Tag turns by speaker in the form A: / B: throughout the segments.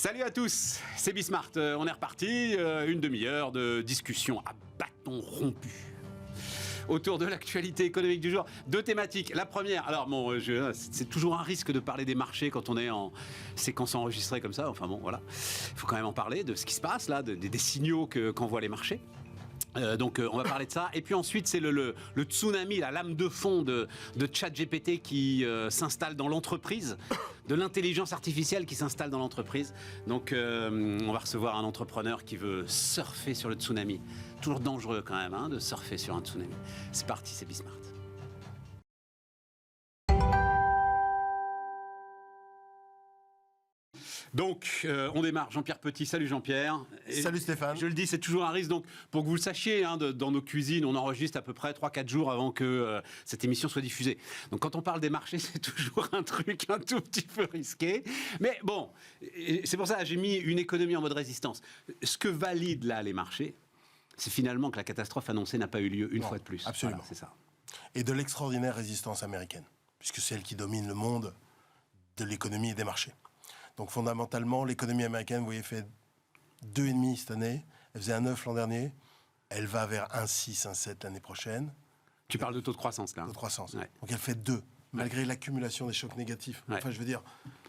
A: Salut à tous, c'est Bismart. On est reparti, une demi-heure de discussion à bâton rompu autour de l'actualité économique du jour. Deux thématiques. La première, alors bon, c'est toujours un risque de parler des marchés quand on est en séquence enregistrée comme ça. Enfin bon, voilà, il faut quand même en parler de ce qui se passe là, des signaux qu'envoient les marchés. Donc on va parler de ça. Et puis ensuite c'est le tsunami, la lame de fond de ChatGPT qui s'installe dans l'entreprise, de l'intelligence artificielle qui s'installe dans l'entreprise. Donc on va recevoir un entrepreneur qui veut surfer sur le tsunami. Toujours dangereux quand même de surfer sur un tsunami. C'est parti, c'est Bismart. Donc, on démarre. Jean-Pierre Petit, salut Jean-Pierre.
B: Salut Stéphane.
A: Je le dis, c'est toujours un risque. Donc, pour que vous le sachiez, dans nos cuisines, on enregistre à peu près 3-4 jours avant que cette émission soit diffusée. Donc, quand on parle des marchés, c'est toujours un truc un tout petit peu risqué. Mais bon, c'est pour ça que j'ai mis une économie en mode résistance. Ce que valident là les marchés, c'est finalement que la catastrophe annoncée n'a pas eu lieu une fois de plus.
B: Absolument.
A: Voilà, c'est ça.
B: Et de l'extraordinaire résistance américaine, puisque c'est elle qui domine le monde de l'économie et des marchés. Donc fondamentalement, l'économie américaine, vous voyez, fait 2,5 cette année. Elle faisait 1,9 l'an dernier. Elle va vers 1,6, 1,7 l'année prochaine.
A: Tu parles de taux de croissance, là.
B: Taux de croissance.
A: Ouais.
B: Donc elle fait 2, malgré l'accumulation des chocs négatifs.
A: Ouais.
B: Enfin, je veux dire,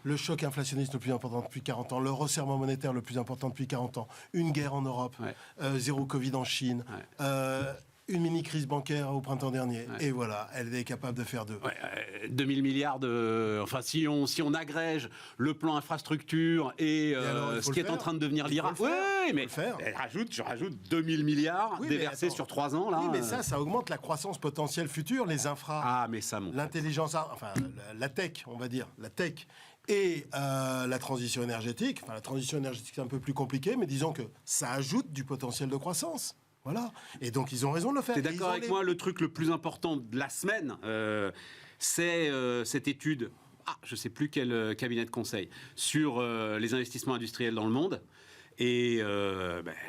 B: le choc inflationniste le plus important depuis 40 ans, le resserrement monétaire le plus important depuis 40 ans, une guerre en Europe, zéro Covid en Chine, une mini-crise bancaire au printemps dernier. Ouais. Et voilà, elle est capable de faire 2.
A: 2000 milliards de... Enfin, si on agrège le plan infrastructure et ce qui est en train de devenir l'IRA... Oui, mais je rajoute 2000 milliards déversés sur 3 ans. Là,
B: oui, mais ça augmente la croissance potentielle future, les infras, l'intelligence, enfin, la tech, on va dire, la tech. Et la transition énergétique. Enfin, la transition énergétique, c'est un peu plus compliqué, mais disons que ça ajoute du potentiel de croissance. Voilà. Et donc, ils ont raison de le faire.
A: Tu es d'accord avec moi, le truc le plus important de la semaine, c'est cette étude, je ne sais plus quel cabinet de conseil, sur les investissements industriels dans le monde. Et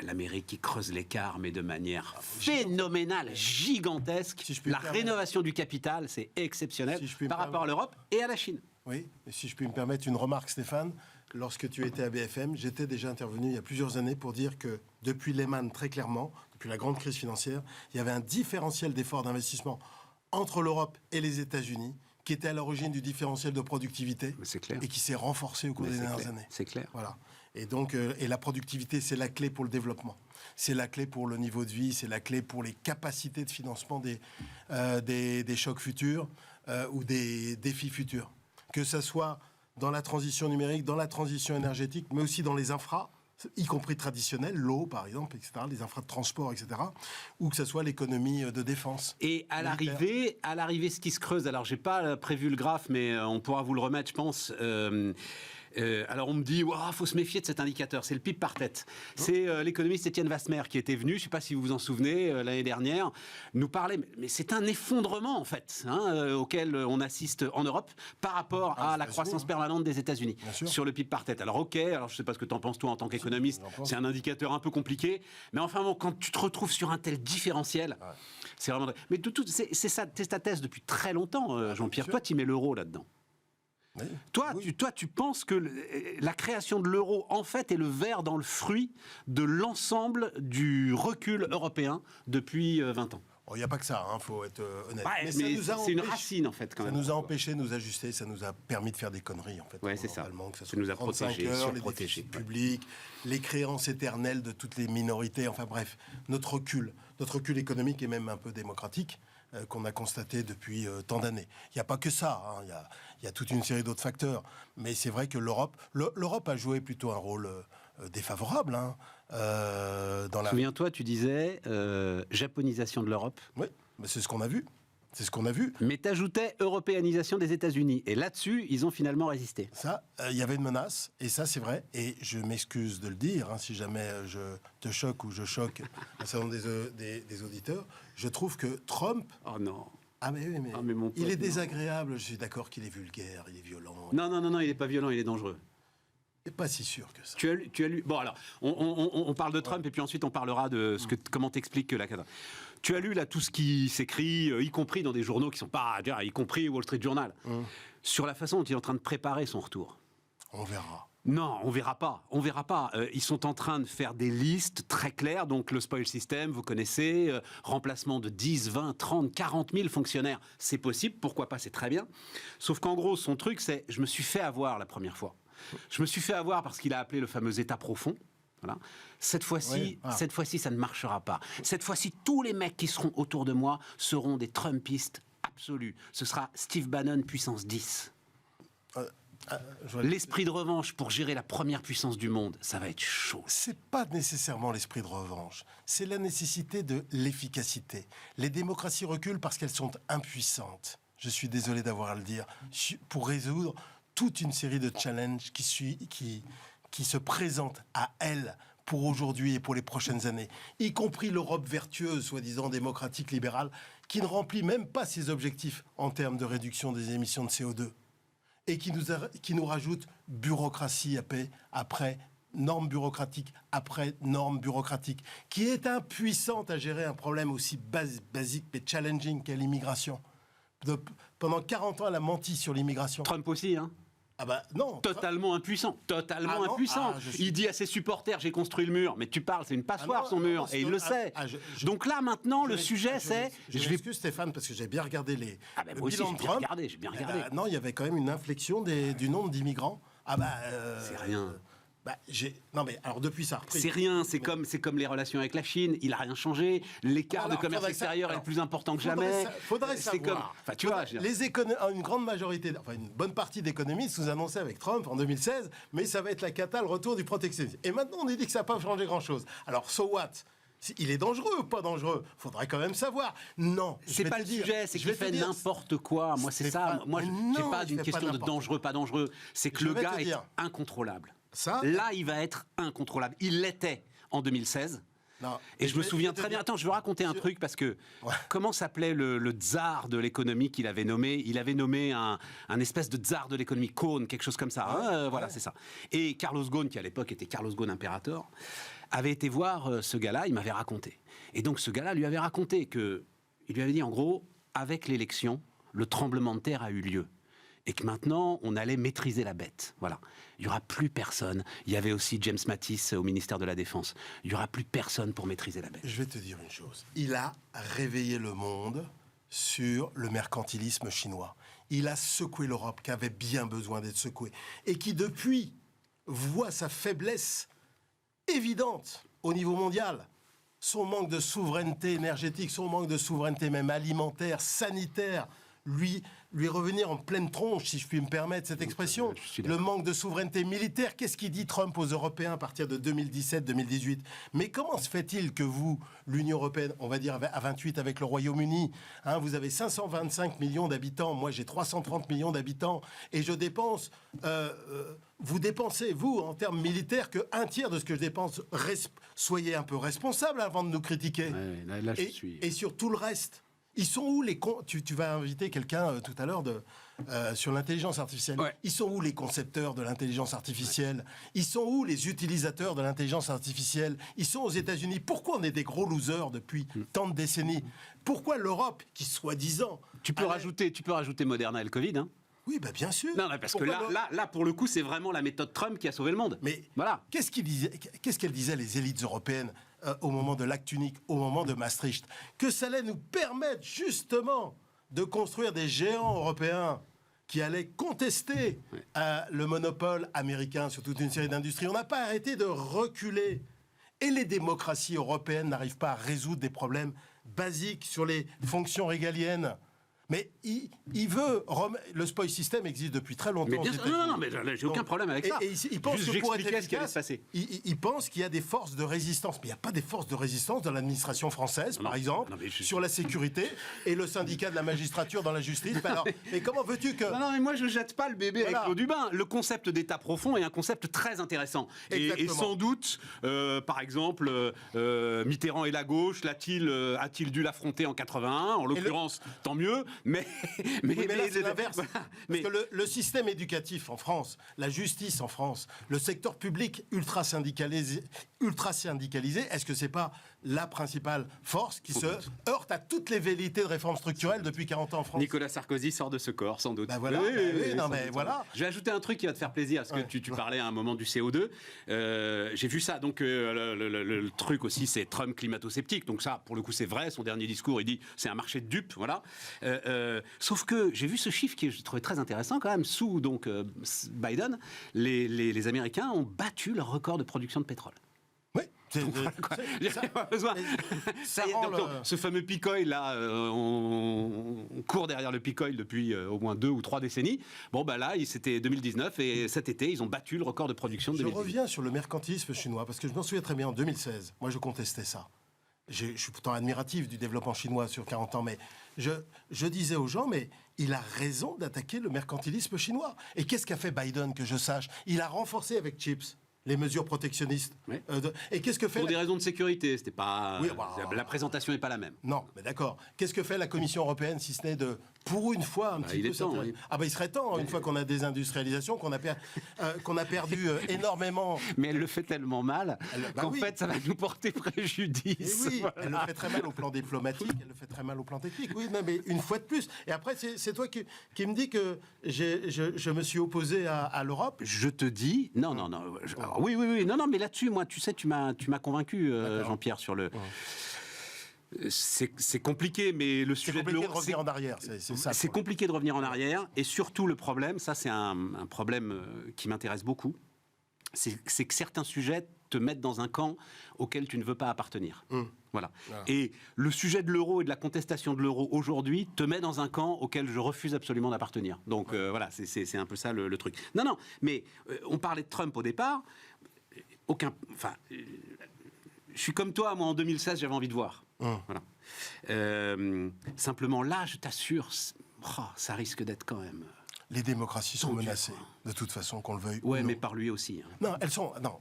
A: l'Amérique qui creuse l'écart, mais de manière phénoménale, gigantesque. La rénovation du capital, c'est exceptionnel par rapport à l'Europe et à la Chine.
B: Oui, et si je puis me permettre une remarque, Stéphane, lorsque tu étais à BFM, j'étais déjà intervenu il y a plusieurs années pour dire que depuis Lehman, très clairement, depuis la grande crise financière, il y avait un différentiel d'efforts d'investissement entre l'Europe et les États-Unis qui était à l'origine du différentiel de productivité et qui s'est renforcé au cours des dernières années.
A: C'est clair.
B: Voilà. Et donc, et la productivité, c'est la clé pour le développement. C'est la clé pour le niveau de vie, c'est la clé pour les capacités de financement des chocs futurs ou des défis futurs. Que ce soit dans la transition numérique, dans la transition énergétique, mais aussi dans les infras, y compris traditionnelles, l'eau par exemple, etc., les infras de transport, etc., ou que ce soit l'économie de défense.
A: Et à l'arrivée, ce qui se creuse, alors j'ai pas prévu le graphe, mais on pourra vous le remettre, je pense. Alors on me dit, faut se méfier de cet indicateur, c'est le PIB par tête. C'est l'économiste Étienne Vasmer qui était venu, je ne sais pas si vous vous en souvenez, l'année dernière, nous parlait, mais c'est un effondrement en fait, auquel on assiste en Europe par rapport à la croissance permanente des États-Unis sur le PIB par tête. Alors alors je ne sais pas ce que tu en penses toi en tant qu'économiste, c'est un indicateur un peu compliqué, mais enfin bon, quand tu te retrouves sur un tel différentiel, c'est vraiment... Mais c'est ta thèse depuis très longtemps, Jean-Pierre, toi tu mets l'euro là-dedans. Oui. Toi, tu penses que la création de l'euro, en fait, est le ver dans le fruit de l'ensemble du recul européen depuis 20 ans.
B: Il n'y a pas que ça, faut être honnête.
A: Mais c'est une racine, en fait, quand même.
B: Ça nous a empêché de nous ajuster, ça nous a permis de faire des conneries, en fait.
A: Oui, c'est ça.
B: Que
A: ça nous a protégés,
B: les déficits publics, les créances éternelles de toutes les minorités, enfin bref, notre recul économique et même un peu démocratique, qu'on a constaté depuis tant d'années. Il n'y a pas que ça, il y a toute une série d'autres facteurs. Mais c'est vrai que l'Europe a joué plutôt un rôle défavorable.
A: Souviens-toi, tu disais japonisation de l'Europe.
B: Oui, mais c'est ce qu'on a vu. C'est ce qu'on a vu.
A: Mais t'ajoutais européanisation des États-Unis. Et là-dessus, ils ont finalement résisté.
B: Ça, il y avait une menace. Et ça, c'est vrai. Et je m'excuse de le dire, si jamais je te choque ou je choque un certain nombre des auditeurs. Je trouve que Trump...
A: Oh non.
B: Ah mais oui, mais
A: mon pote,
B: il est désagréable. Je suis d'accord qu'il est vulgaire, il est violent.
A: Non, il n'est pas violent, il est dangereux.
B: C'est pas si sûr que ça.
A: Tu as lu... Bon, alors, on parle de Trump et puis ensuite on parlera de comment t'expliques que la... Tu as lu là tout ce qui s'écrit, y compris dans des journaux qui sont pas... y compris Wall Street Journal, sur la façon dont il est en train de préparer son retour.
B: On verra.
A: Non, on verra pas. On verra pas. Ils sont en train de faire des listes très claires. Donc le spoil system, vous connaissez, remplacement de 10, 20, 30, 40 000 fonctionnaires. C'est possible, pourquoi pas, c'est très bien. Sauf qu'en gros, son truc, c'est je me suis fait avoir la première fois. Je me suis fait avoir parce qu'il a appelé le fameux État profond. Voilà. Cette fois-ci, ça ne marchera pas. Cette fois-ci, tous les mecs qui seront autour de moi seront des Trumpistes absolus. Ce sera Steve Bannon puissance 10. L'esprit de revanche pour gérer la première puissance du monde, ça va être chaud.
B: C'est pas nécessairement l'esprit de revanche, c'est la nécessité de l'efficacité. Les démocraties reculent parce qu'elles sont impuissantes. Je suis désolé d'avoir à le dire, pour résoudre toute une série de challenges qui se présentent à elles pour aujourd'hui et pour les prochaines années, y compris l'Europe vertueuse, soi-disant démocratique, libérale, qui ne remplit même pas ses objectifs en termes de réduction des émissions de CO2. Et qui nous rajoute bureaucratie après normes bureaucratiques, après normes bureaucratiques, qui est impuissante à gérer un problème aussi basique mais challenging qu'est l'immigration. Pendant 40 ans, elle a menti sur l'immigration.
A: Trump aussi, hein.
B: Ah bah non.
A: Totalement impuissant. Il dit à ses supporters, j'ai construit le mur. Mais tu parles, c'est une passoire son mur. Et il le sait. Donc là, maintenant, le sujet, c'est...
B: Je m'excuse Stéphane, parce que j'ai bien regardé le
A: moi aussi,
B: bilan de Trump.
A: J'ai bien regardé.
B: Non, il y avait quand même une inflexion du nombre d'immigrants.
A: C'est rien.
B: Non mais alors depuis ça a repris.
A: C'est rien, c'est comme les relations avec la Chine, il n'a rien changé, l'écart de commerce extérieur est plus important que jamais.
B: Faudrait savoir.
A: Tu vois,
B: une grande majorité, une bonne partie d'économistes nous annonçaient avec Trump en 2016, mais ça va être la cata, le retour du protectionnisme. Et maintenant on nous dit que ça n'a pas changé grand-chose. Alors so what ? Il est dangereux ou pas dangereux ? Faudrait quand même savoir. Non,
A: c'est pas le sujet, c'est qu'il fait n'importe quoi. Moi, c'est ça. Moi, j'ai pas d'une question de dangereux, pas dangereux. C'est que le gars est incontrôlable. Là, il va être incontrôlable. Il l'était en 2016. Non, et je me souviens très bien. Attends, je veux raconter un truc parce que comment s'appelait le tsar de l'économie qu'il avait nommé ? Il avait nommé un espèce de tsar de l'économie, Ghosn, quelque chose comme ça. Voilà, c'est ça. Et Carlos Ghosn, qui à l'époque était Carlos Ghosn Imperator, avait été voir ce gars-là. Il m'avait raconté. Et donc ce gars-là lui avait raconté que il lui avait dit en gros, avec l'élection, le tremblement de terre a eu lieu. Et que maintenant, on allait maîtriser la bête. Voilà. Il n'y aura plus personne. Il y avait aussi James Mattis au ministère de la Défense. Il n'y aura plus personne pour maîtriser la bête.
B: Je vais te dire une chose. Il a réveillé le monde sur le mercantilisme chinois. Il a secoué l'Europe, qui avait bien besoin d'être secouée. Et qui, depuis, voit sa faiblesse évidente au niveau mondial. Son manque de souveraineté énergétique, son manque de souveraineté même alimentaire, sanitaire, lui revenir en pleine tronche, si je puis me permettre cette expression. Le manque de souveraineté militaire, qu'est-ce qu'il dit Trump aux Européens à partir de 2017-2018 ? Mais comment se fait-il que vous, l'Union Européenne, on va dire à 28 avec le Royaume-Uni, vous avez 525 millions d'habitants, moi j'ai 330 millions d'habitants, et je dépense... vous dépensez, vous, en termes militaires, qu'un tiers de ce que je dépense. Soyez un peu responsable avant de nous critiquer.
A: Ouais, là,
B: et sur tout le reste. Ils sont où les... Tu vas inviter quelqu'un tout à l'heure sur l'intelligence artificielle. Ouais. Ils sont où les concepteurs de l'intelligence artificielle ? Ils sont où les utilisateurs de l'intelligence artificielle ? Ils sont aux États-Unis. Pourquoi on est des gros losers depuis tant de décennies ? Pourquoi l'Europe, qui soi-disant...
A: Tu peux rajouter Moderna et le Covid, hein ?
B: Oui, bien sûr.
A: Non, parce que là, pour le coup, c'est vraiment la méthode Trump qui a sauvé le monde.
B: Mais
A: voilà.
B: Qu'est-ce qu'elles disaient les élites européennes au moment de l'acte unique, au moment de Maastricht ? Que ça allait nous permettre justement de construire des géants européens qui allaient contester le monopole américain sur toute une série d'industries. On n'a pas arrêté de reculer. Et les démocraties européennes n'arrivent pas à résoudre des problèmes basiques sur les fonctions régaliennes. Mais il veut... Le spoil system existe depuis très longtemps.
A: Non, mais j'ai aucun problème avec ça.
B: Et il pense que pour être efficace, il pense qu'il y a des forces de résistance. Mais il n'y a pas des forces de résistance dans l'administration française, par exemple, sur la sécurité, et le syndicat de la magistrature dans la justice. Mais comment veux-tu que...
A: Non, mais moi, je ne jette pas le bébé avec l'eau du bain. Le concept d'État profond est un concept très intéressant. Et sans doute, par exemple, Mitterrand et la gauche, a-t-il dû l'affronter en 81 ? En l'occurrence, tant mieux. Mais
B: là, c'est l'inverse. Parce que le système éducatif en France, la justice en France, le secteur public ultra syndicalisé, est-ce que c'est pas la principale force qui se heurte à toutes les velléités de réformes structurelles depuis 40 ans en France.
A: Nicolas Sarkozy sort de ce corps, sans doute.
B: Ben voilà, voilà.
A: Je vais ajouter un truc qui va te faire plaisir, parce que tu parlais à un moment du CO2. J'ai vu ça. Donc, le truc aussi, c'est Trump climato-sceptique. Donc ça, pour le coup, c'est vrai. Son dernier discours, il dit c'est un marché de dupes. Voilà. Sauf que j'ai vu ce chiffre que j'ai trouvé très intéressant quand même. Sous donc, Biden, les Américains ont battu leur record de production de pétrole.
B: Oui.
A: Ce fameux peak oil là, on court derrière le peak oil depuis au moins 2 ou 3 décennies. Bon bah là, c'était 2019 et cet été, ils ont battu le record de production de 2019.
B: Je reviens sur le mercantilisme chinois parce que je m'en souviens très bien en 2016. Moi, je contestais ça. Je suis pourtant admiratif du développement chinois sur 40 ans, mais je disais aux gens, mais il a raison d'attaquer le mercantilisme chinois. Et qu'est-ce qu'a fait Biden, que je sache? Il a renforcé avec CHIPS les mesures protectionnistes.
A: Oui.
B: Et qu'est-ce que fait...
A: Pour des raisons de sécurité, c'était pas... la présentation n'est pas la même.
B: Non, mais d'accord. Qu'est-ce que fait la Commission européenne, si ce n'est de, pour une fois, un petit peu...
A: Oui.
B: Ah ben il serait temps, une fois qu'on a désindustrialisation, qu'on a perdu énormément...
A: Mais elle le fait tellement mal qu'en fait, ça va nous porter préjudice.
B: Et oui, voilà. Elle le fait très mal au plan diplomatique, elle le fait très mal au plan technique. Oui, non, mais une fois de plus. Et après, c'est toi qui me dis que je me suis opposé à l'Europe.
A: Je te dis... Non. Alors, oui. Non, mais là-dessus, moi, tu sais, tu m'as convaincu, Jean-Pierre, sur le... C'est compliqué, mais le sujet de l'euro...
B: C'est compliqué de revenir en arrière, c'est ça.
A: C'est compliqué de revenir en arrière, et surtout le problème, ça c'est un problème qui m'intéresse beaucoup, c'est que certains sujets te mettent dans un camp auquel tu ne veux pas appartenir. Voilà. Et le sujet de l'euro et de la contestation de l'euro aujourd'hui te met dans un camp auquel je refuse absolument d'appartenir. Donc voilà, c'est un peu ça le truc. Non, mais on parlait de Trump au départ. Je suis comme toi, moi en 2016 j'avais envie de voir. Voilà. Simplement là, je t'assure, ça risque d'être quand même...
B: Les démocraties sont menacées, de toute façon, qu'on le veuille.
A: Ouais, mais par lui aussi.
B: Non,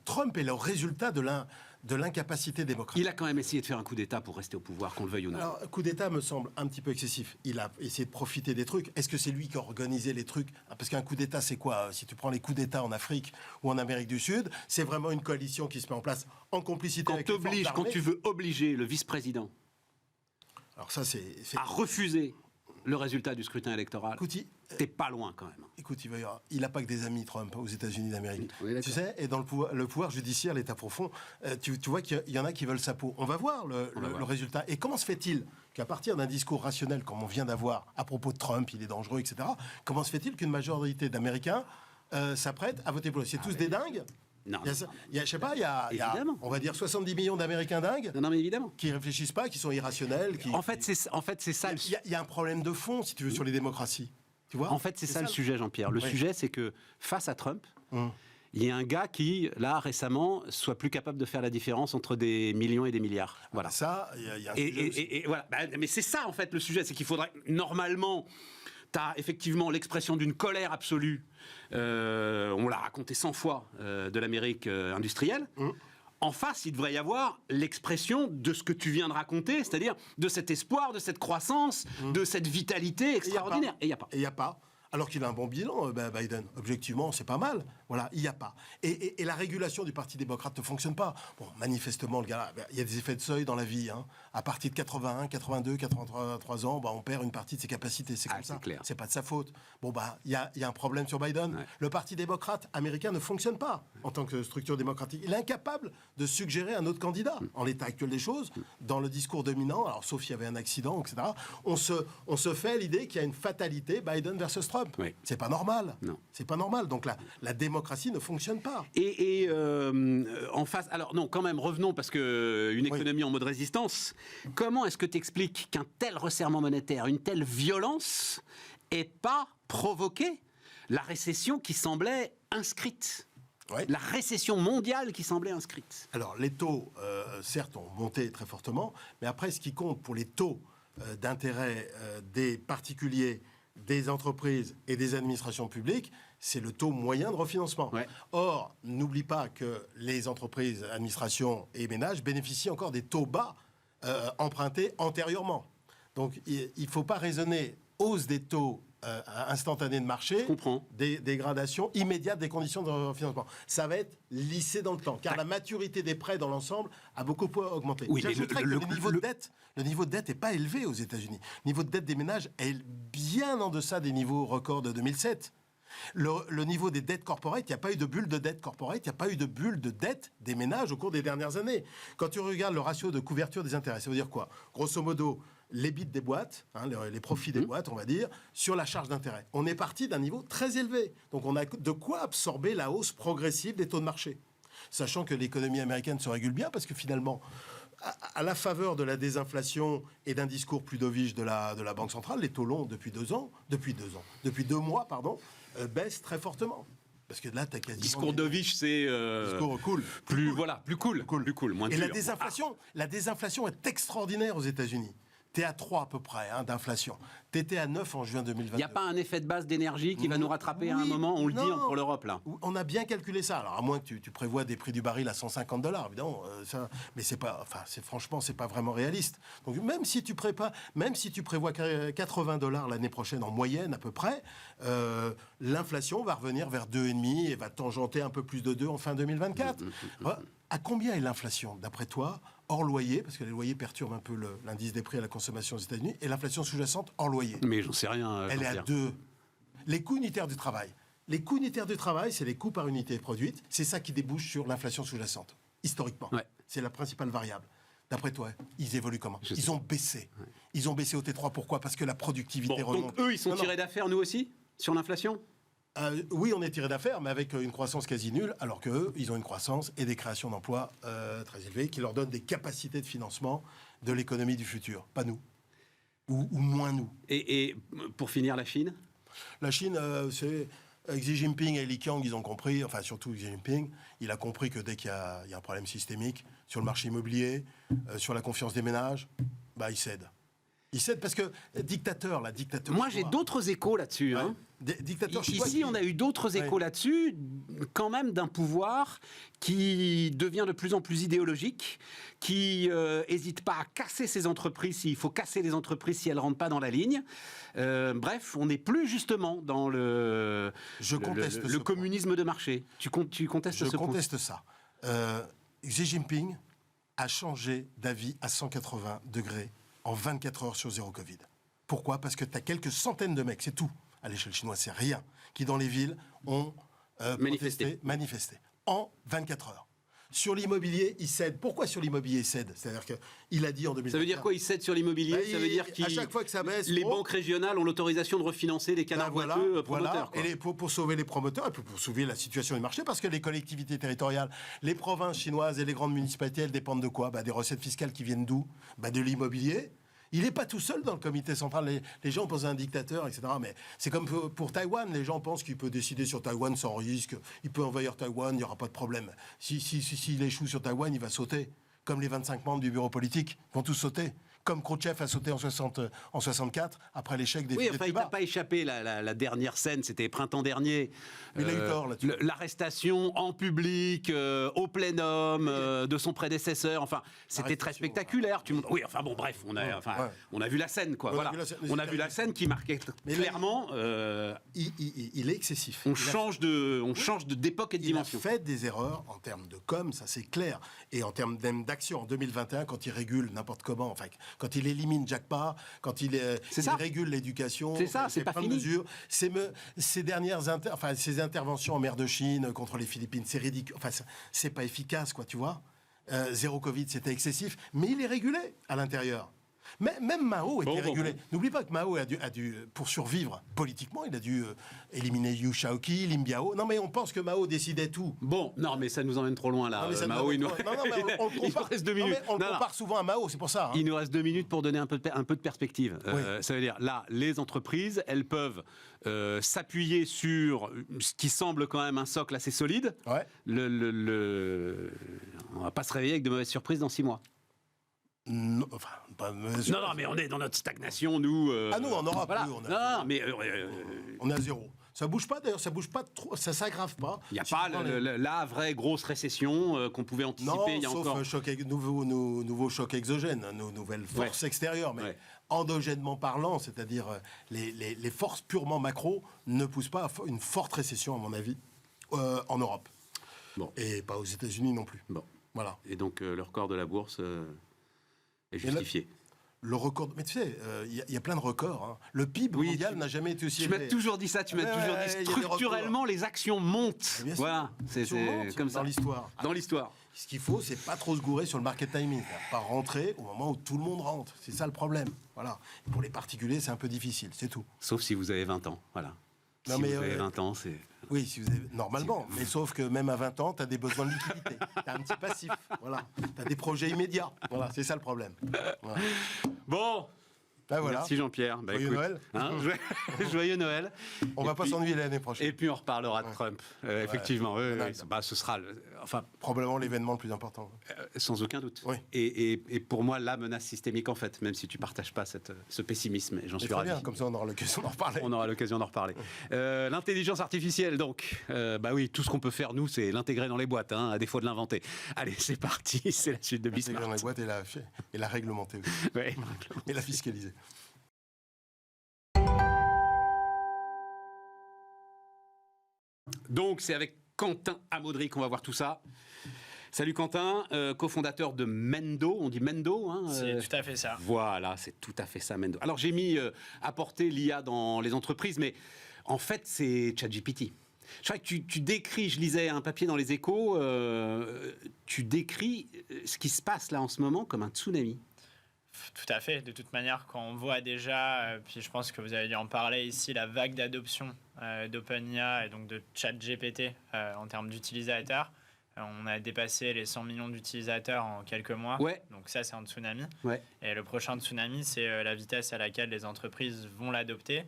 B: Trump est le résultat de l'incapacité démocratique.
A: Il a quand même essayé de faire un coup d'État pour rester au pouvoir, qu'on le veuille ou non.
B: Alors, coup d'État me semble un petit peu excessif. Il a essayé de profiter des trucs. Est-ce que c'est lui qui a organisé les trucs? Parce qu'un coup d'État, c'est quoi? Si tu prends les coups d'État en Afrique ou en Amérique du Sud, c'est vraiment une coalition qui se met en place en complicité avec les forces armées.
A: Quand tu veux obliger le vice-président à refuser le résultat du scrutin électoral, t'es pas loin quand même.
B: Écoute, il n'a pas que des amis, Trump, aux États-Unis d'Amérique.
A: Oui,
B: tu sais, et dans le pouvoir judiciaire, l'État profond, tu vois qu'il y en a qui veulent sa peau. On va voir le résultat. Et comment se fait-il qu'à partir d'un discours rationnel, comme on vient d'avoir à propos de Trump, il est dangereux, etc., comment se fait-il qu'une majorité d'Américains s'apprête à voter pour lui? C'est tous des dingues?
A: Non.
B: Je sais pas, il y a, on va dire 70 millions d'Américains dingues.
A: Non, mais évidemment.
B: Qui réfléchissent pas, qui sont irrationnels.
A: En fait, c'est ça.
B: Il y a un problème de fond, si tu veux, sur les démocraties. Tu vois?
A: En fait, c'est ça le sujet, Jean-Pierre. Le sujet, c'est que face à Trump, il y a un gars qui, là, récemment, soit plus capable de faire la différence entre des millions et des milliards. Voilà.
B: Ça, il y a un
A: et voilà. Mais c'est ça, en fait, le sujet. C'est qu'il faudrait, normalement... Tu as effectivement l'expression d'une colère absolue, on l'a raconté 100 fois, de l'Amérique industrielle. En face, il devrait y avoir l'expression de ce que tu viens de raconter, c'est-à-dire de cet espoir, de cette croissance, de cette vitalité extraordinaire. Et il n'y a pas.
B: Et il n'y a pas. Alors qu'il a un bon bilan, Biden. Objectivement, c'est pas mal. Voilà, il n'y a pas. Et la régulation du Parti démocrate ne fonctionne pas. Bon, manifestement, le gars, il y a des effets de seuil dans la vie. À partir de 81, 82, 83 ans, on perd une partie de ses capacités. C'est comme ça.
A: Clair.
B: C'est pas de sa faute. Bon, il y a un problème sur Biden. Ouais. Le Parti démocrate américain ne fonctionne pas en tant que structure démocratique. Il est incapable de suggérer un autre candidat. En l'état actuel des choses, dans le discours dominant, alors sauf s'il y avait un accident, etc., on se fait l'idée qu'il y a une fatalité Biden versus Trump.
A: Oui.
B: C'est pas normal.
A: Non.
B: C'est pas normal. Donc la démocratie ne fonctionne pas.
A: Et en face, alors non, quand même, revenons parce que une économie en mode résistance. Comment est-ce que tu expliques qu'un tel resserrement monétaire, une telle violence, ait pas provoqué la récession qui semblait inscrite? Oui. La récession mondiale qui semblait inscrite.
B: Alors les taux, certes, ont monté très fortement, mais après, ce qui compte pour les taux d'intérêt des particuliers, des entreprises et des administrations publiques, c'est le taux moyen de refinancement. Ouais. Or, n'oublie pas que les entreprises, administrations et ménages bénéficient encore des taux bas empruntés antérieurement. Donc, il ne faut pas raisonner hausse des taux instantanée de marché, dégradation immédiate des conditions de financement. Ça va être lissé dans le temps, car la maturité des prêts dans l'ensemble a beaucoup augmenté.
A: Oui,
B: j'ajouterais que le niveau de dette n'est pas élevé aux États-Unis. Le niveau de dette des ménages est bien en deçà des niveaux records de 2007. Le niveau des dettes corporate, il n'y a pas eu de bulle de dette corporate, il n'y a pas eu de bulle de dette des ménages au cours des dernières années. Quand tu regardes le ratio de couverture des intérêts, ça veut dire quoi ? Grosso modo, les bits des boîtes, les profits des boîtes, on va dire, sur la charge d'intérêt. On est parti d'un niveau très élevé. Donc on a de quoi absorber la hausse progressive des taux de marché. Sachant que l'économie américaine se régule bien, parce que finalement, à la faveur de la désinflation et d'un discours plus dovish de la Banque centrale, les taux longs depuis 2 mois, baissent très fortement. Parce que là, tu as quasiment...
A: Discours dovish, c'est...
B: discours cool.
A: Plus cool, moins dur.
B: La désinflation est extraordinaire aux États-Unis. T'es à 3 à peu près d'inflation. T'étais à 9 en juin 2022.
A: Il n'y a pas un effet de base d'énergie qui va nous rattraper à un moment, on le dit pour l'Europe, là.
B: On a bien calculé ça. Alors, à moins que tu prévois des prix du baril à $150, évidemment, mais franchement, c'est pas vraiment réaliste. Donc, même si tu prévois $80 l'année prochaine en moyenne, à peu près, l'inflation va revenir vers 2,5 et va tangenter un peu plus de 2 en fin 2024. À combien est l'inflation, d'après toi, hors loyer, parce que les loyers perturbent un peu l'indice des prix à la consommation aux États-Unis, et l'inflation sous-jacente hors loyer?
A: Mais j'en sais rien.
B: Elle est à 2. Les coûts unitaires du travail. Les coûts unitaires du travail, c'est les coûts par unité produite. C'est ça qui débouche sur l'inflation sous-jacente, historiquement. Ouais. C'est la principale variable. D'après toi, ils évoluent comment? Ils ont baissé. Ouais. Ils ont baissé au T3. Pourquoi? Parce que la productivité remonte.
A: Donc eux, ils sont tirés d'affaire, nous aussi, sur l'inflation?
B: Oui, on est tiré d'affaire, mais avec une croissance quasi nulle, alors qu'eux, ils ont une croissance et des créations d'emplois très élevées qui leur donnent des capacités de financement de l'économie du futur. Pas nous. Ou moins nous.
A: Et pour finir, la Chine?
B: La Chine, c'est... Xi Jinping et Li Qiang, ils ont compris, enfin surtout Xi Jinping, il a compris que dès qu'il y a un problème systémique sur le marché immobilier, sur la confiance des ménages, il cède. Il cède parce que dictateur.
A: Moi, j'ai d'autres échos là-dessus.
B: Ouais.
A: Hein.
B: Ici,
A: on a eu d'autres échos là-dessus, quand même d'un pouvoir qui devient de plus en plus idéologique, qui n'hésite pas à casser ses entreprises s'il faut casser les entreprises si elles ne rentrent pas dans la ligne. Bref, on n'est plus justement dans le communisme de marché. Tu contestes ce point?
B: Je conteste ça. Xi Jinping a changé d'avis à 180 degrés en 24 heures sur zéro Covid. Pourquoi? Parce que tu as quelques centaines de mecs, c'est tout. À l'échelle chinoise, c'est rien, qui dans les villes ont manifesté en 24 heures. Sur l'immobilier, il cède. Pourquoi sur l'immobilier il cède? C'est-à-dire qu'il a dit en 2021...
A: Ça veut dire quoi, il cède sur l'immobilier? Ça veut dire
B: qu'à chaque fois que ça baisse...
A: Les banques régionales ont l'autorisation de refinancer les canards boiteux promoteurs.
B: Voilà. Et pour sauver les promoteurs, et pour sauver la situation du marché, parce que les collectivités territoriales, les provinces chinoises et les grandes municipalités, elles dépendent de quoi? Des recettes fiscales qui viennent d'où? De l'immobilier. Il n'est pas tout seul dans le comité central. Les gens pensent à un dictateur, etc. Mais c'est comme pour Taïwan. Les gens pensent qu'il peut décider sur Taïwan sans risque. Il peut envahir Taïwan, il n'y aura pas de problème. S'il échoue sur Taïwan, il va sauter. Comme les 25 membres du bureau politique vont tous sauter. Comme Khrouchtchev a sauté en 64, après l'échec des
A: Cuba. Il n'a pas échappé. La dernière scène, c'était printemps dernier.
B: Il a eu tort là-dessus.
A: L'arrestation en public, au plénum, de son prédécesseur. Enfin, c'était très spectaculaire. Oui, enfin bon, bref, on a vu la scène, quoi. Voilà. On a vu la scène qui marquait clairement.
B: Il est excessif.
A: On change d'époque et de dimension.
B: Il a fait des erreurs en termes de com, ça c'est clair, et en termes d'action. En 2021, quand il régule n'importe comment, quand il élimine Jack Ma, quand il régule l'éducation,
A: c'est pas fini.
B: Mesures, ces interventions en mer de Chine contre les Philippines, c'est ridicule. Enfin, c'est pas efficace, quoi, tu vois. Zéro Covid, c'était excessif, mais il est régulé à l'intérieur. Mais même Mao était régulé. N'oublie pas que Mao a dû, pour survivre politiquement, il a dû éliminer Liu Shaoqi, Lin Biao. Non, mais on pense que Mao décidait tout.
A: Bon, non, mais ça nous emmène trop loin, là. Mao, il nous reste 2 minutes.
B: On le compare souvent à Mao, c'est pour ça.
A: Il nous reste 2 minutes pour donner un peu de perspective. Oui. Ça veut dire, là, les entreprises, elles peuvent s'appuyer sur ce qui semble quand même un socle assez solide. Ouais. On va pas se réveiller avec de mauvaises surprises dans 6 mois.
B: Non,
A: mais on est dans notre stagnation, nous.
B: Nous, en Europe,
A: voilà.
B: on est à zéro. Ça bouge pas d'ailleurs, ça bouge pas trop, ça s'aggrave pas.
A: Il n'y a pas la vraie grosse récession qu'on pouvait anticiper il y a
B: sauf
A: encore.
B: Nouveau choc exogène, nos nouvelles forces extérieures. Mais endogènement parlant, c'est-à-dire les forces purement macro, ne poussent pas à une forte récession, à mon avis, en Europe.
A: Bon.
B: Et pas aux États-Unis non plus.
A: Bon.
B: Voilà.
A: Et donc le record de la bourse est justifié.
B: Le record, mais tu sais, il y a plein de records. Hein. Le PIB mondial n'a jamais été aussi élevé.
A: Tu m'as toujours dit ça, tu m'as toujours dit structurellement les actions montent. Voilà, c'est comme ça.
B: Dans l'histoire.
A: Dans l'histoire.
B: Ce qu'il faut, c'est pas trop se gourer sur le market timing. Pas rentrer au moment où tout le monde rentre. C'est ça le problème. Voilà. Et pour les particuliers, c'est un peu difficile, c'est tout.
A: Sauf si vous avez 20 ans, voilà.
B: Non,
A: si
B: mais
A: vous avez 20 ans, c'est...
B: Oui, si vous avez... normalement. Mais sauf que même à 20 ans, tu as des besoins de liquidité. Tu as un petit passif. Voilà. Tu as des projets immédiats. Voilà, c'est ça le problème. Voilà.
A: Bon.
B: Ben voilà.
A: Merci Jean-Pierre.
B: Joyeux Noël.
A: Joyeux Noël.
B: On va pas s'ennuyer l'année prochaine.
A: Et puis on reparlera de Trump. Effectivement, ce sera
B: probablement l'événement le plus important.
A: Sans aucun doute.
B: Oui.
A: Et pour moi, la menace systémique en fait, même si tu partages pas ce pessimisme. Et j'en suis ravi.
B: Bien, comme ça on aura l'occasion d'en reparler.
A: On aura l'occasion d'en reparler. L'intelligence artificielle, donc. Oui, tout ce qu'on peut faire, nous, c'est l'intégrer dans les boîtes, à défaut de l'inventer. Allez, c'est parti, c'est la suite de Bismart.
B: L'intégrer dans les boîtes et la réglementer aussi.
A: Ouais.
B: Et la fiscaliser.
A: Donc, c'est avec Quentin Amaudery qu'on va voir tout ça. Salut Quentin, cofondateur de Mendo. On dit Mendo,
C: C'est tout à fait ça.
A: Voilà, c'est tout à fait ça, Mendo. Alors, j'ai mis apporter l'IA dans les entreprises, mais en fait, c'est ChatGPT. Je crois que tu décris, je lisais un papier dans les Échos, tu décris ce qui se passe là en ce moment comme un tsunami.
C: Tout à fait. De toute manière, quand on voit déjà, puis je pense que vous avez dû en parler ici, la vague d'adoption d'OpenIA et donc de ChatGPT en termes d'utilisateurs. On a dépassé les 100 millions d'utilisateurs en quelques mois.
A: Ouais.
C: Donc ça, c'est un tsunami.
A: Ouais.
C: Et le prochain tsunami, c'est la vitesse à laquelle les entreprises vont l'adopter.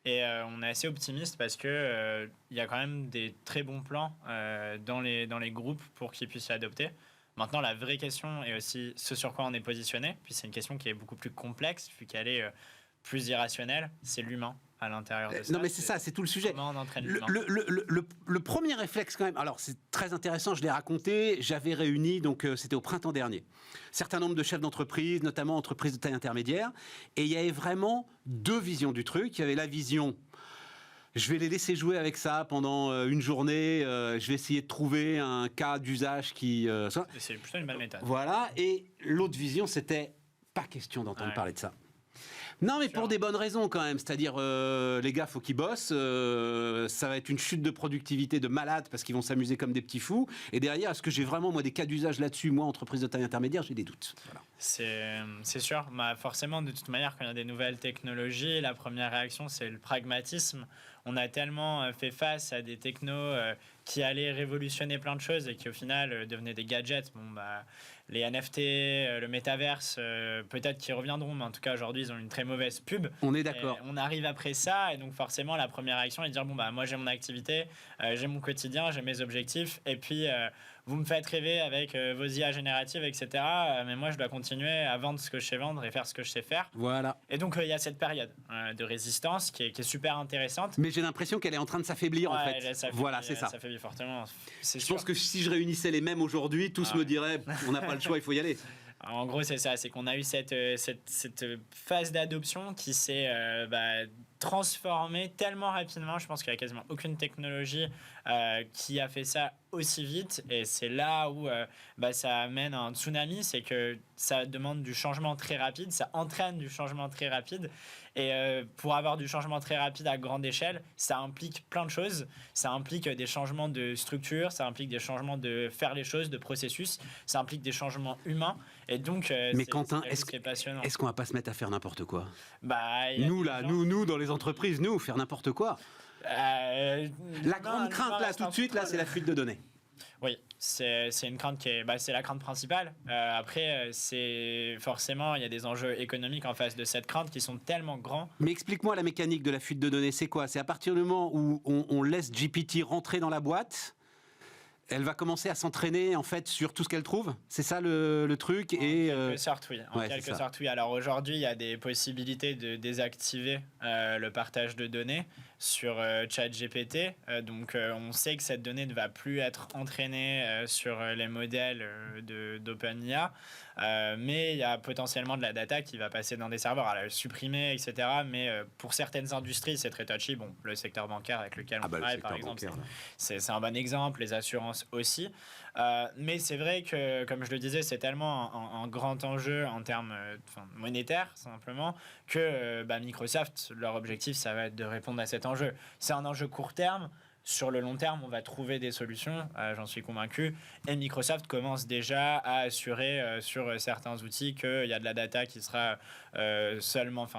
C: Et on est assez optimiste parce que il y a quand même des très bons plans dans les groupes pour qu'ils puissent l'adopter. Maintenant, la vraie question est aussi ce sur quoi on est positionné. Puis c'est une question qui est beaucoup plus complexe, vu qu'elle est plus irrationnelle. C'est l'humain à l'intérieur de ça.
A: Non, mais c'est ça, c'est tout le sujet.
C: Comment on entraîne l'humain.
A: Le premier réflexe, quand même, alors c'est très intéressant, je l'ai raconté, j'avais réuni, donc c'était au printemps dernier, un certain nombre de chefs d'entreprise, notamment entreprises de taille intermédiaire, et il y avait vraiment deux visions du truc. Il y avait la vision... Je vais les laisser jouer avec ça pendant une journée. Je vais essayer de trouver un cas d'usage qui...
C: C'est plutôt une bonne méthode.
A: Voilà. Et l'autre vision, c'était pas question d'entendre parler de ça. Non, mais pour des bonnes raisons quand même. C'est-à-dire, les gars, faut qu'ils bossent. Ça va être une chute de productivité de malade parce qu'ils vont s'amuser comme des petits fous. Et derrière, est-ce que j'ai vraiment, moi, des cas d'usage là-dessus? Moi, entreprise de taille intermédiaire, j'ai des doutes. Voilà.
C: C'est sûr. Forcément, de toute manière, quand il y a des nouvelles technologies, la première réaction, c'est le pragmatisme. On a tellement fait face à des technos qui allaient révolutionner plein de choses et qui, au final, devenaient des gadgets. Les NFT, le métaverse, peut-être qu'ils reviendront, mais en tout cas, aujourd'hui, ils ont une très mauvaise pub.
A: On est d'accord.
C: Et on arrive après ça, et donc forcément, la première réaction est de dire, moi, j'ai mon activité, j'ai mon quotidien, j'ai mes objectifs, et puis... vous me faites rêver avec vos IA génératives, etc. Mais moi, je dois continuer à vendre ce que je sais vendre et faire ce que je sais faire.
A: Voilà.
C: Et donc, il y a cette période de résistance qui est super intéressante.
A: Mais j'ai l'impression qu'elle est en train de s'affaiblir, en fait.
C: Voilà, c'est ça. Ça s'affaiblit fortement.
A: Je pense que si je réunissais les mêmes aujourd'hui, tous me diraient, on n'a pas le choix, il faut y aller.
C: En gros, c'est ça. C'est qu'on a eu cette phase d'adoption qui s'est transformée tellement rapidement. Je pense qu'il n'y a quasiment aucune technologie qui a fait ça aussi vite. Et c'est là où ça amène un tsunami. C'est que ça demande du changement très rapide. Ça entraîne du changement très rapide. Et pour avoir du changement très rapide à grande échelle, ça implique plein de choses. Ça implique des changements de structure, ça implique des changements de faire les choses, de processus, ça implique des changements humains. Et donc,
A: mais Quentin, est-ce qu'on va pas se mettre à faire n'importe quoi? Nous, dans les entreprises, faire n'importe quoi. La grande crainte, là, tout de suite, là, c'est la fuite de données.
C: Oui, c'est une crainte qui est, c'est la crainte principale. Après, c'est forcément, il y a des enjeux économiques en face de cette crainte qui sont tellement grands.
A: Mais explique-moi la mécanique de la fuite de données. C'est quoi? C'est à partir du moment où on laisse GPT rentrer dans la boîte, elle va commencer à s'entraîner en fait sur tout ce qu'elle trouve. C'est ça le truc.
C: En quelque sorte, oui. En quelque sorte, oui. Alors aujourd'hui, il y a des possibilités de désactiver le partage de données. sur ChatGPT. Donc, on sait que cette donnée ne va plus être entraînée sur les modèles d'OpenIA. Mais il y a potentiellement de la data qui va passer dans des serveurs, à la supprimer, etc. Mais pour certaines industries, c'est très touchy. Bon, le secteur bancaire avec lequel on travaille, par exemple, c'est un bon exemple. Les assurances aussi. Mais c'est vrai que, comme je le disais, c'est tellement un grand enjeu en termes monétaires, simplement, que Microsoft, leur objectif, ça va être de répondre à cet enjeu. C'est un enjeu court terme. Sur le long terme, on va trouver des solutions, j'en suis convaincu. Et Microsoft commence déjà à assurer sur certains outils qu'il y a de la data qui sera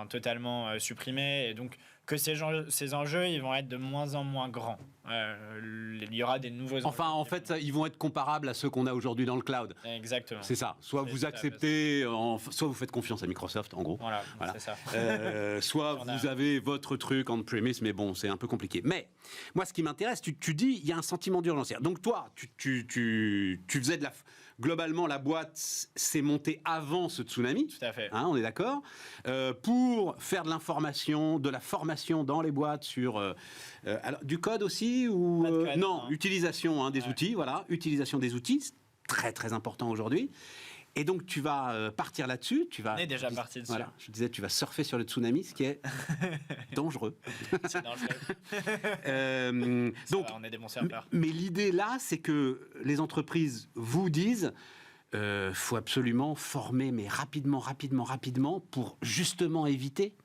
C: totalement supprimée. Et donc, que ces enjeux, ils vont être de moins en moins grands. Il y aura des nouveaux enjeux.
A: Enfin, en fait, ils vont être comparables à ceux qu'on a aujourd'hui dans le cloud.
C: Exactement.
A: C'est ça. Soit vous acceptez, soit vous faites confiance à Microsoft, en gros.
C: Voilà. C'est ça.
A: Soit vous avez votre truc on-premise, mais bon, c'est un peu compliqué. Mais moi, ce qui m'intéresse, tu dis, il y a un sentiment d'urgence. Donc toi, tu faisais globalement, la boîte s'est montée avant ce tsunami.
C: Tout à fait.
A: Hein, on est d'accord. Pour faire de l'information, de la formation dans les boîtes sur alors, du code aussi ou
C: Pas de code,
A: non, utilisation des outils. Voilà, utilisation des outils, c'est très très important aujourd'hui. Et donc tu vas partir là-dessus.
C: On est déjà parti dessus.
A: Voilà, je disais, tu vas surfer sur le tsunami, ce qui est dangereux.
C: C'est dangereux.
A: Donc,
C: on est des bons surfeurs.
A: Mais l'idée là, c'est que les entreprises vous disent, faut absolument former, mais rapidement, pour justement éviter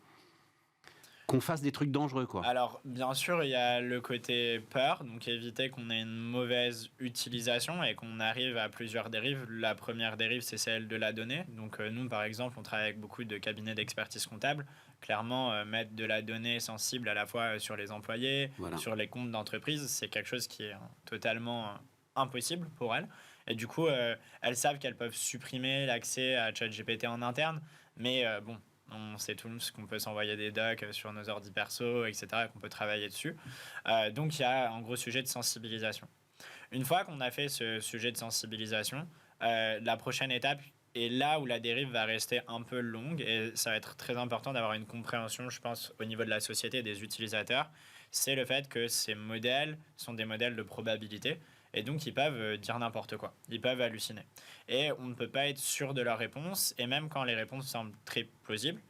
A: qu'on fasse des trucs dangereux, quoi.
C: Alors, bien sûr, il y a le côté peur, donc éviter qu'on ait une mauvaise utilisation et qu'on arrive à plusieurs dérives. La première dérive, c'est celle de la donnée. Donc, nous, par exemple, on travaille avec beaucoup de cabinets d'expertise comptable. Clairement, mettre de la donnée sensible à la fois sur les employés, sur les comptes d'entreprise, c'est quelque chose qui est totalement impossible pour elles. Et du coup, elles savent qu'elles peuvent supprimer l'accès à ChatGPT en interne, mais bon, on sait tous qu'on peut s'envoyer des docs sur nos ordi perso, etc., qu'on peut travailler dessus. Donc, il y a un gros sujet de sensibilisation. Une fois qu'on a fait ce sujet de sensibilisation, la prochaine étape est là où la dérive va rester un peu longue et ça va être très important d'avoir une compréhension, je pense, au niveau de la société et des utilisateurs. C'est le fait que ces modèles sont des modèles de probabilité. Et donc, ils peuvent dire n'importe quoi. Ils peuvent halluciner. Et on ne peut pas être sûr de leurs réponses. Et même quand les réponses semblent très plausibles,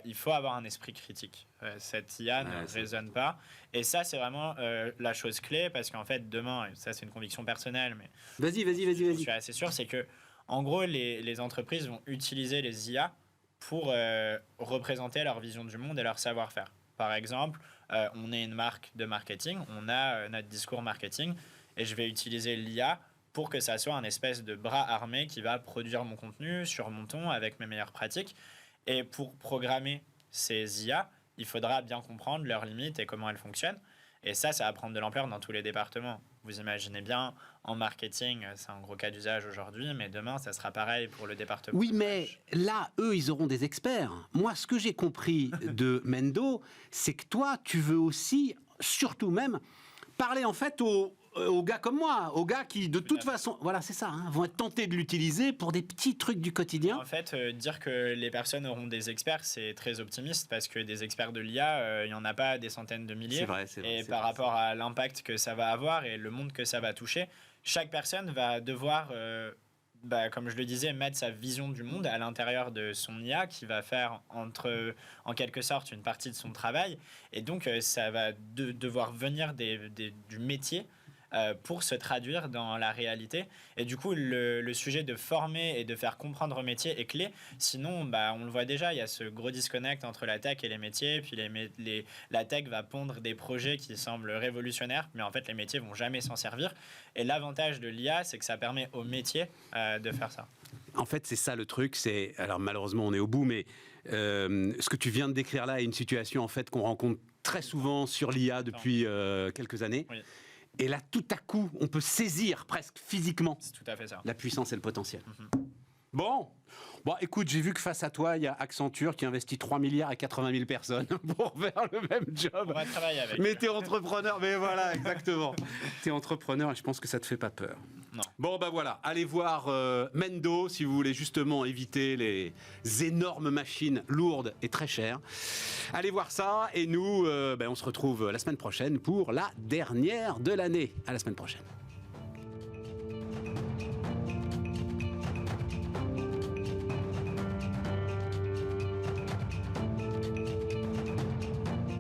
C: il faut avoir un esprit critique. Cette IA ne raisonne pas. Et ça, c'est vraiment la chose clé. Parce qu'en fait, demain, et ça, c'est une conviction personnelle, mais
A: Vas-y.
C: je suis assez sûr, c'est que, en gros, les entreprises vont utiliser les IA pour représenter leur vision du monde et leur savoir-faire. Par exemple, on est une marque de marketing. On a notre discours marketing. Et je vais utiliser l'IA pour que ça soit un espèce de bras armé qui va produire mon contenu sur mon ton avec mes meilleures pratiques. Et pour programmer ces IA, il faudra bien comprendre leurs limites et comment elles fonctionnent. Et ça va prendre de l'ampleur dans tous les départements. Vous imaginez bien, en marketing, c'est un gros cas d'usage aujourd'hui, mais demain, ça sera pareil pour le département.
A: Oui, mais là, eux, ils auront des experts. Moi, ce que j'ai compris de Mendo, c'est que toi, tu veux aussi, surtout même, parler en fait aux gars comme moi, aux gars qui, de toute façon, voilà, c'est ça, vont être tentés de l'utiliser pour des petits trucs du quotidien.
C: En fait, dire que les personnes auront des experts, c'est très optimiste parce que des experts de l'IA, il n'y en a pas des centaines de milliers.
A: C'est vrai.
C: Et par rapport à l'impact que ça va avoir et le monde que ça va toucher, chaque personne va devoir, comme je le disais, mettre sa vision du monde à l'intérieur de son IA qui va faire en quelque sorte une partie de son travail. Et donc, ça va devoir venir du métier pour se traduire dans la réalité. Et du coup, le sujet de former et de faire comprendre au métier est clé. Sinon, on le voit déjà, il y a ce gros disconnect entre la tech et les métiers. Puis la tech va pondre des projets qui semblent révolutionnaires, mais en fait, les métiers vont jamais s'en servir. Et l'avantage de l'IA, c'est que ça permet aux métiers de faire ça.
A: En fait, c'est ça le truc. Alors malheureusement, on est au bout, mais ce que tu viens de décrire là est une situation en fait qu'on rencontre très souvent sur l'IA depuis quelques années.
C: Oui.
A: Et là, tout à coup, on peut saisir presque physiquement
C: C'est tout à fait ça.
A: la puissance et le potentiel. Bon. Bon, écoute, j'ai vu que face à toi, il y a Accenture qui investit 3 milliards et 80 000 personnes pour faire le même job.
C: On va travailler avec.
A: Mais t'es entrepreneur, mais voilà, exactement. T'es entrepreneur et je pense que ça te fait pas peur.
C: Non.
A: Bon, bah voilà, allez voir Mendo si vous voulez justement éviter les énormes machines lourdes et très chères. Allez voir ça et nous, on se retrouve la semaine prochaine pour la dernière de l'année. À la semaine prochaine.